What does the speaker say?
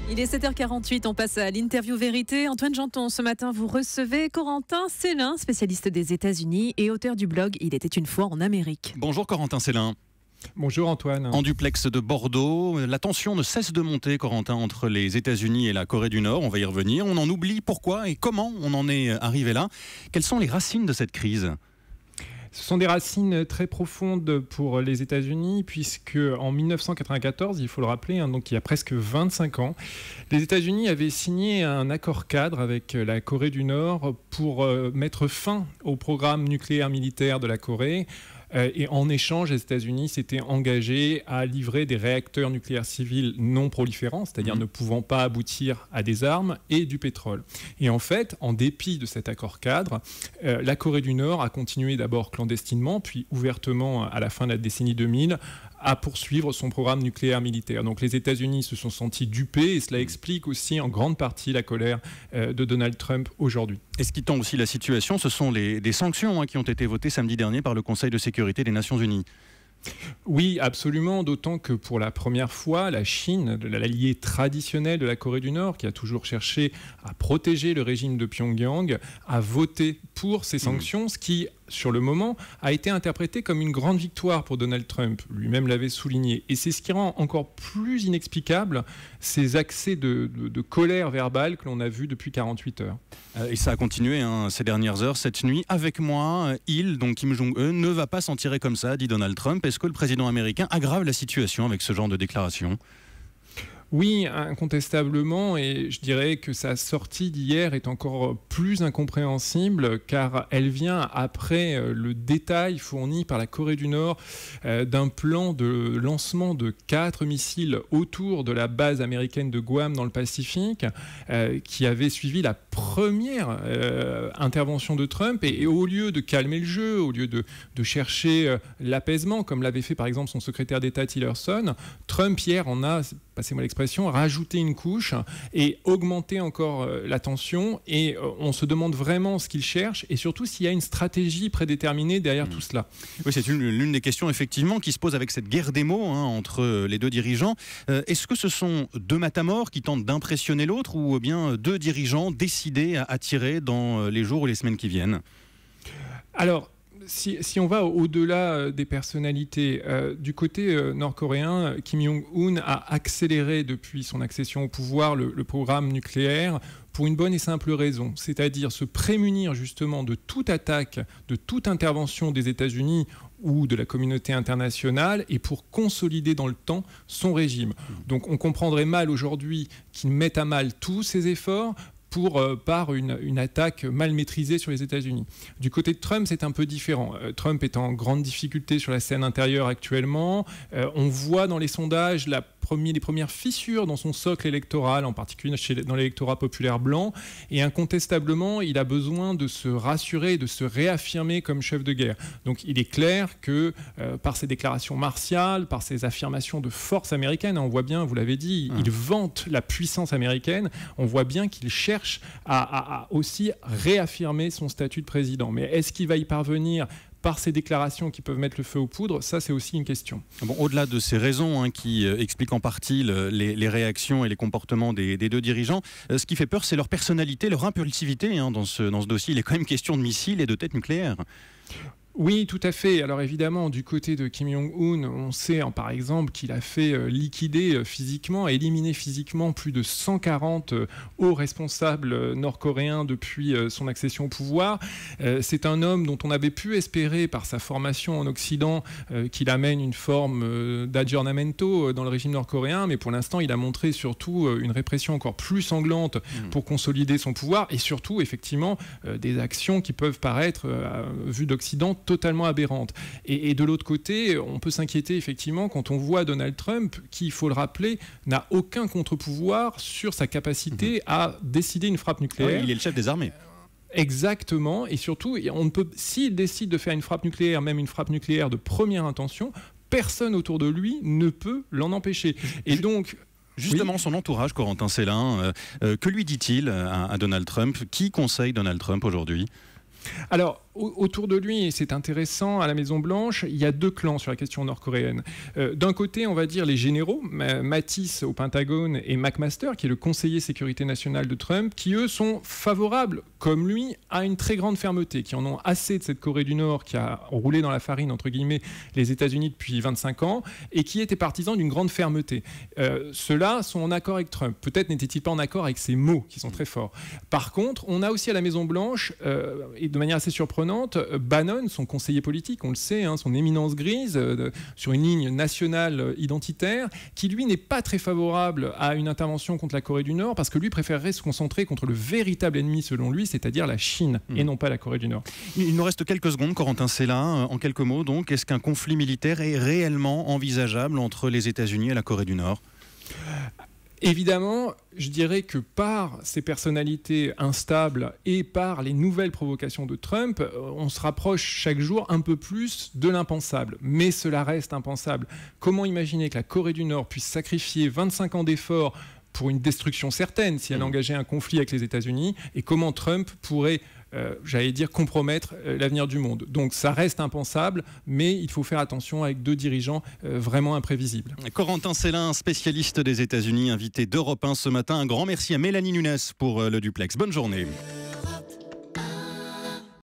Il est 7h48, on passe à l'interview vérité. Antoine Janton, ce matin, vous recevez Corentin Célin, spécialiste des États-Unis et auteur du blog Il était une fois en Amérique. Bonjour Corentin Célin. Bonjour Antoine. En duplex de Bordeaux, la tension ne cesse de monter, Corentin, entre les États-Unis et la Corée du Nord. On va y revenir. On en oublie pourquoi et comment on en est arrivé là. Quelles sont les racines de cette crise ? Ce sont des racines très profondes pour les États-Unis, puisque en 1994, il faut le rappeler, donc il y a presque 25 ans, les États-Unis avaient signé un accord cadre avec la Corée du Nord pour mettre fin au programme nucléaire militaire de la Corée. Et en échange, les États-Unis s'étaient engagés à livrer des réacteurs nucléaires civils non proliférants, c'est-à-dire ne pouvant pas aboutir à des armes, et du pétrole. Et en fait, en dépit de cet accord cadre, la Corée du Nord a continué d'abord clandestinement, puis ouvertement à la fin de la décennie 2000, à poursuivre son programme nucléaire militaire. Donc les États-Unis se sont sentis dupés, et cela explique aussi en grande partie la colère de Donald Trump aujourd'hui. Et ce qui tend aussi la situation, ce sont des sanctions qui ont été votées samedi dernier par le Conseil de sécurité des Nations Unies. Oui, absolument, d'autant que pour la première fois, la Chine, l'allié traditionnel de la Corée du Nord, qui a toujours cherché à protéger le régime de Pyongyang, a voté pour ces sanctions, ce qui, sur le moment, a été interprété comme une grande victoire pour Donald Trump. Lui-même l'avait souligné. Et c'est ce qui rend encore plus inexplicable ces accès de colère verbale que l'on a vus depuis 48 heures. Et ça a continué ces dernières heures, cette nuit. Avec moi, donc Kim Jong-un, ne va pas s'en tirer comme ça, dit Donald Trump. Est-ce que le président américain aggrave la situation avec ce genre de déclaration ? Oui, incontestablement, et je dirais que sa sortie d'hier est encore plus incompréhensible car elle vient après le détail fourni par la Corée du Nord d'un plan de lancement de 4 missiles autour de la base américaine de Guam dans le Pacifique qui avait suivi la première intervention de Trump et au lieu de calmer le jeu, au lieu de chercher l'apaisement comme l'avait fait par exemple son secrétaire d'État Tillerson, Trump hier en a, passez-moi l'expression, rajouter une couche et augmenter encore la tension et on se demande vraiment ce qu'il cherche et surtout s'il y a une stratégie prédéterminée derrière tout cela. Oui, c'est l'une des questions effectivement qui se pose avec cette guerre des mots entre les deux dirigeants. Est-ce que ce sont deux matamors qui tentent d'impressionner l'autre ou bien deux dirigeants décidés à tirer dans les jours ou les semaines qui viennent ? Alors, si on va au-delà des personnalités, du côté nord-coréen, Kim Jong-un a accéléré depuis son accession au pouvoir le programme nucléaire pour une bonne et simple raison, c'est-à-dire se prémunir justement de toute attaque, de toute intervention des États-Unis ou de la communauté internationale et pour consolider dans le temps son régime. Donc on comprendrait mal aujourd'hui qu'il mette à mal tous ses efforts par une attaque mal maîtrisée sur les États-Unis. Du côté de Trump, c'est un peu différent. Trump est en grande difficulté sur la scène intérieure actuellement. On voit dans les sondages les premières fissures dans son socle électoral, en particulier dans l'électorat populaire blanc. Et incontestablement, il a besoin de se rassurer, de se réaffirmer comme chef de guerre. Donc il est clair que par ses déclarations martiales, par ses affirmations de force américaine, on voit bien, vous l'avez dit, il vante la puissance américaine, on voit bien qu'il cherche à aussi réaffirmer son statut de président. Mais est-ce qu'il va y parvenir par ces déclarations qui peuvent mettre le feu aux poudres? Ça, c'est aussi une question. Bon, au-delà de ces raisons qui expliquent en partie les réactions et les comportements des deux dirigeants, ce qui fait peur, c'est leur personnalité, leur impulsivité. Dans ce dossier, il est quand même question de missiles et de têtes nucléaires. Oui, tout à fait. Alors évidemment, du côté de Kim Jong-un, on sait par exemple qu'il a fait liquider physiquement, éliminer physiquement plus de 140 hauts responsables nord-coréens depuis son accession au pouvoir. C'est un homme dont on avait pu espérer par sa formation en Occident qu'il amène une forme d'aggiornamento dans le régime nord-coréen, mais pour l'instant, il a montré surtout une répression encore plus sanglante pour consolider son pouvoir et surtout, effectivement, des actions qui peuvent paraître, vues d'Occident, totalement aberrante. Et de l'autre côté, on peut s'inquiéter effectivement quand on voit Donald Trump, qui, il faut le rappeler, n'a aucun contre-pouvoir sur sa capacité à décider une frappe nucléaire. Oui, il est le chef des armées. Exactement, et surtout, s'il décide de faire une frappe nucléaire, même une frappe nucléaire de première intention, personne autour de lui ne peut l'en empêcher. Et donc... Justement, oui. Son entourage, Corentin Célin, que lui dit-il à Donald Trump? Qui conseille Donald Trump aujourd'hui? Alors, autour de lui, et c'est intéressant, à la Maison-Blanche, il y a 2 clans sur la question nord-coréenne. D'un côté, on va dire les généraux, Mattis au Pentagone et McMaster, qui est le conseiller sécurité nationale de Trump, qui eux sont favorables, comme lui, à une très grande fermeté, qui en ont assez de cette Corée du Nord qui a roulé dans la farine, entre guillemets, les États-Unis depuis 25 ans, et qui étaient partisans d'une grande fermeté. Ceux-là sont en accord avec Trump. Peut-être n'étaient-ils pas en accord avec ses mots, qui sont très forts. Par contre, on a aussi à la Maison-Blanche, et de manière assez surprenante, Bannon, son conseiller politique, on le sait, son éminence grise, sur une ligne nationale identitaire, qui lui n'est pas très favorable à une intervention contre la Corée du Nord, parce que lui préférerait se concentrer contre le véritable ennemi selon lui, c'est-à-dire la Chine, et non pas la Corée du Nord. Il nous reste quelques secondes, Corentin Célin. En quelques mots, donc, est-ce qu'un conflit militaire est réellement envisageable entre les États-Unis et la Corée du Nord ? Évidemment, je dirais que par ces personnalités instables et par les nouvelles provocations de Trump, on se rapproche chaque jour un peu plus de l'impensable. Mais cela reste impensable. Comment imaginer que la Corée du Nord puisse sacrifier 25 ans d'efforts pour une destruction certaine si elle engageait un conflit avec les États-Unis, et comment Trump pourrait compromettre l'avenir du monde. Donc ça reste impensable, mais il faut faire attention avec 2 dirigeants vraiment imprévisibles. Corentin Célin, spécialiste des États-Unis, invité d'Europe 1 ce matin. Un grand merci à Mélanie Nunes pour le duplex. Bonne journée.